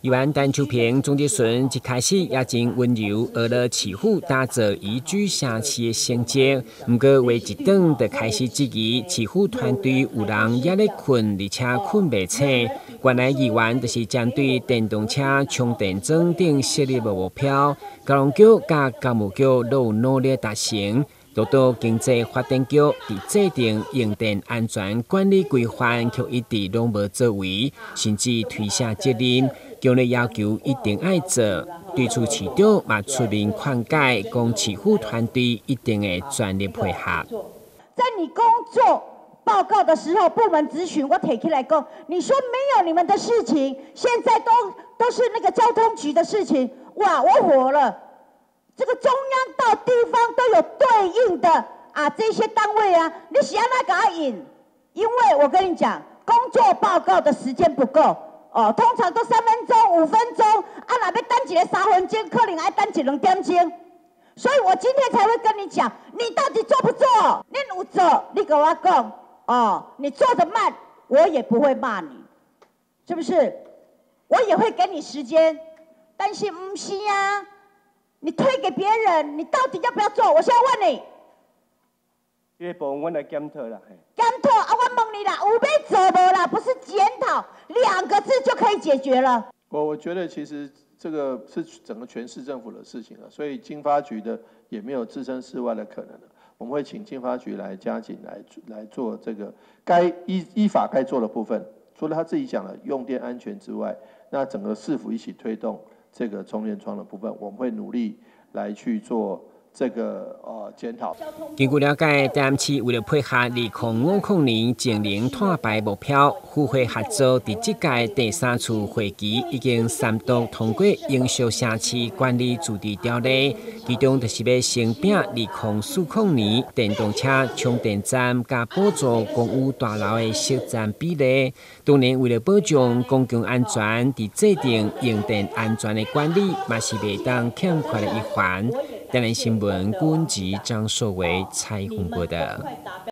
宜兰陈秋平总结顺一开始也真温柔，为了市府打造宜居城市的成绩。不过为一等就开始质疑市府团队有人也咧困，而且困袂醒。原来议员就是针对电动车充电桩等设立的目标，高雄局甲高务局都有努力达成。多多经济发展局伫制定用电安全管理规范，却一直拢无作为，甚至推卸责任。局内要求一定要做，对此市长嘛出面劝解，讲市府团队一定会全力配合。在你工作报告的时候，部门咨询我提起来讲，你说没有你们的事情，现在都是那个交通局的事情，哇，我火了。这个中央到地方都有对应的这些单位啊，你是要哪给他引？因为我跟你讲，工作报告的时间不够通常都3分钟、5分钟，哪要等一个3分钟，可能要等1、2点钟。所以我今天才会跟你讲，你到底做不做？你有做，你跟我讲你做得慢，我也不会骂你，是不是？我也会给你时间，但是不是啊？你推给别人，你到底要不要做？我现在问你。这部分我来检讨啦。检讨我问你啦，有要做无啦？不是检讨，2个字就可以解决了。我觉得其实这个是整个全市政府的事情了，所以经发局的也没有置身事外的可能了。我们会请经发局来加紧来做这个该依法该做的部分。除了他自己讲的用电安全之外，那整个市府一起推动这个充电桩的部分，我们会努力来去做这个检讨。根据了解，台南市为了配合2050年净零碳排目标，府会合作伫这届第3次会期已经3读通过《营造城市管理自治条例》，其中就是要升并2040年电动车充电站加补助公寓大楼的设站比例。当然，为了保障公共安全，伫制定用电安全的管理，嘛是袂当欠缺的一环。台南新闻，军籍张硕维采访报道。